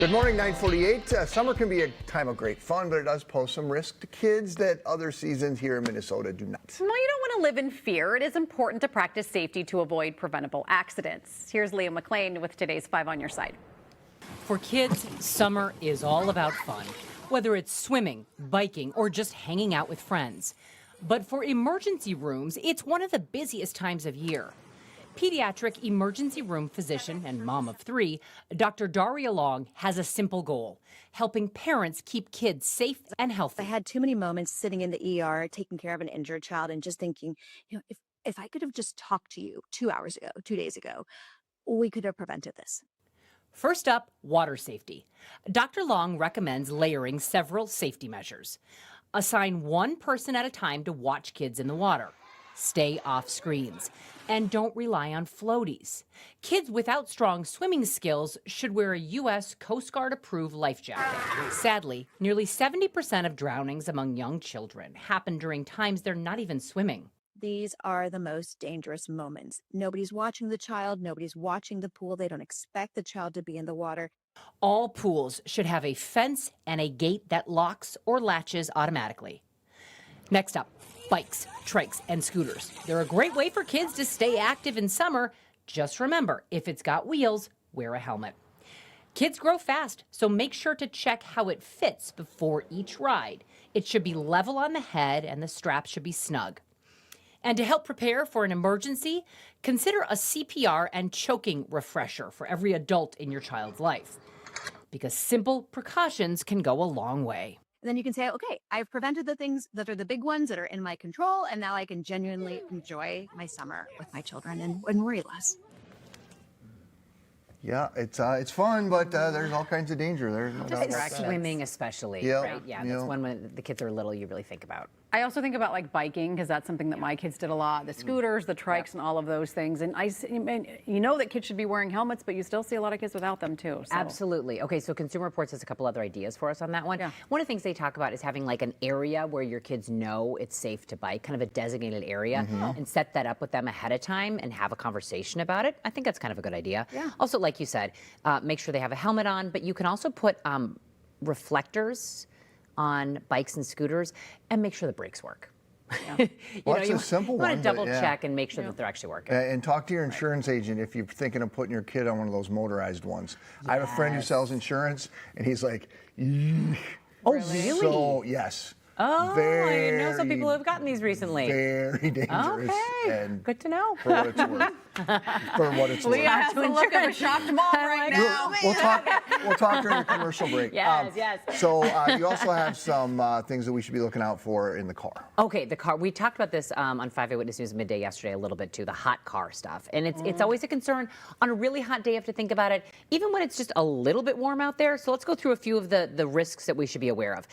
Good morning, 9:48. Summer can be a time of great fun, but it does pose some risk to kids that other seasons here in Minnesota do not. Well, you don't want to live in fear. It is important to practice safety to avoid preventable accidents. Here's Leah McLean with today's 5 on Your Side. For kids, summer is all about fun, whether it's swimming, biking, or just hanging out with friends. But for emergency rooms, it's one of the busiest times of year. Pediatric emergency room physician and mom of 3, Dr. Daria Long has a simple goal: helping parents keep kids safe and healthy. I had too many moments sitting in the ER taking care of an injured child and just thinking, if I could have just talked to you 2 hours ago, 2 days ago, we could have prevented this. First up, water safety. Dr. Long recommends layering several safety measures. Assign one person at a time to watch kids in the water. Stay off screens. And don't rely on floaties. Kids without strong swimming skills should wear a U.S. Coast Guard approved life jacket. Sadly, nearly 70% of drownings among young children happen during times they're not even swimming. These are the most dangerous moments. Nobody's watching the child. Nobody's watching the pool. They don't expect the child to be in the water. All pools should have a fence and a gate that locks or latches automatically. Next up, bikes, trikes, and scooters. They're a great way for kids to stay active in summer. Just remember, if it's got wheels, wear a helmet. Kids grow fast, so make sure to check how it fits before each ride. It should be level on the head and the strap should be snug. And to help prepare for an emergency, consider a CPR and choking refresher for every adult in your child's life, because simple precautions can go a long way. And then you can say, okay, I've prevented the things that are the big ones that are in my control, and now I can genuinely enjoy my summer with my children and worry less. Yeah, it's fun, but there's all kinds of danger. There's no doubt about that. Swimming especially, Yep. right? Yeah, that's one when the kids are little you really think about. I also think about like biking, because that's something that my kids did a lot. The scooters, the trikes, and all of those things. And you know that kids should be wearing helmets, but you still see a lot of kids without them too. So. Absolutely. Okay, so Consumer Reports has a couple other ideas for us on that one. Yeah. One of the things they talk about is having like an area where your kids know it's safe to bike, kind of a designated area, and set that up with them ahead of time and have a conversation about it. I think that's kind of a good idea. Yeah. Also, like you said, make sure they have a helmet on, but you can also put reflectors on bikes and scooters and make sure the brakes work. Yeah. Well, that's a simple you want one, to double but yeah. check and make sure that they're actually working. And talk to your insurance agent if you're thinking of putting your kid on one of those motorized ones. I have a friend who sells insurance, and he's like, "Eesh." Oh, really? So, yes. Oh, I know some people have gotten these recently. Very dangerous. Okay, And good to know. for what it's worth. For what it's Leah worth. has the look of a shocked mom right now. We'll talk during the commercial break. Yes, yes. So you also have some things that we should be looking out for in the car. Okay, the car. We talked about this on 5 Eyewitness News midday yesterday a little bit too, the hot car stuff. And it's always a concern. On a really hot day, you have to think about it, even when it's just a little bit warm out there. So let's go through a few of the risks that we should be aware of.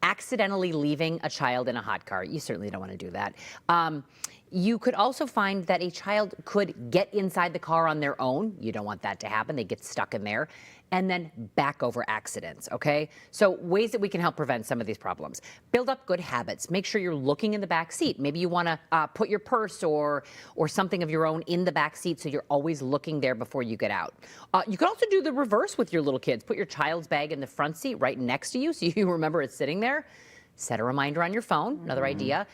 Accidentally leaving a child in a hot car. You certainly don't want to do that. You could also find that a child could get inside the car on their own. You don't want that to happen. They get stuck in there. And then back over accidents, okay? So ways that we can help prevent some of these problems. Build up good habits. Make sure you're looking in the back seat. Maybe you want to put your purse or something of your own in the back seat so you're always looking there before you get out. You could also do the reverse with your little kids. Put your child's bag in the front seat right next to you so you remember it's sitting there. Set a reminder on your phone, another idea,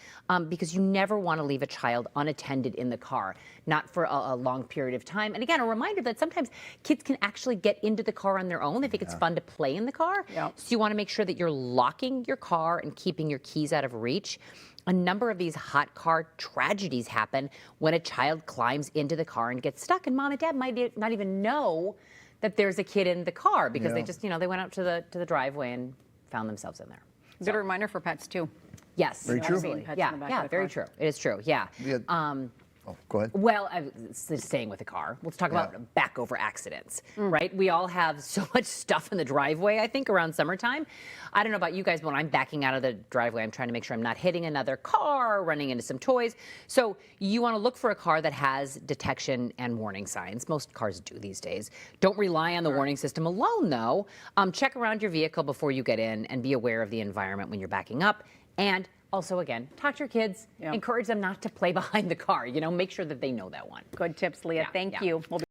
because you never want to leave a child unattended in the car, not for a long period of time. And again, a reminder that sometimes kids can actually get into the car on their own. They think it's fun to play in the car. Yep. So you want to make sure that you're locking your car and keeping your keys out of reach. A number of these hot car tragedies happen when a child climbs into the car and gets stuck, and mom and dad might not even know that there's a kid in the car because they just, they went out to the driveway and found themselves in there. Good reminder for pets too. Yes. Very true. Pets in the back Yeah, of the very car. true. It is true, yeah. Oh, go ahead. Well, staying with the car, let's talk about back over accidents, right? We all have so much stuff in the driveway, I think, around summertime. I don't know about you guys, but when I'm backing out of the driveway, I'm trying to make sure I'm not hitting another car, running into some toys. So you want to look for a car that has detection and warning signs. Most cars do these days. Don't rely on the warning system alone, though. Check around your vehicle before you get in and be aware of the environment when you're backing up. And also, again, talk to your kids. Encourage them not to play behind the car. Make sure that they know that one. Good tips, Leah. Thank you. We'll be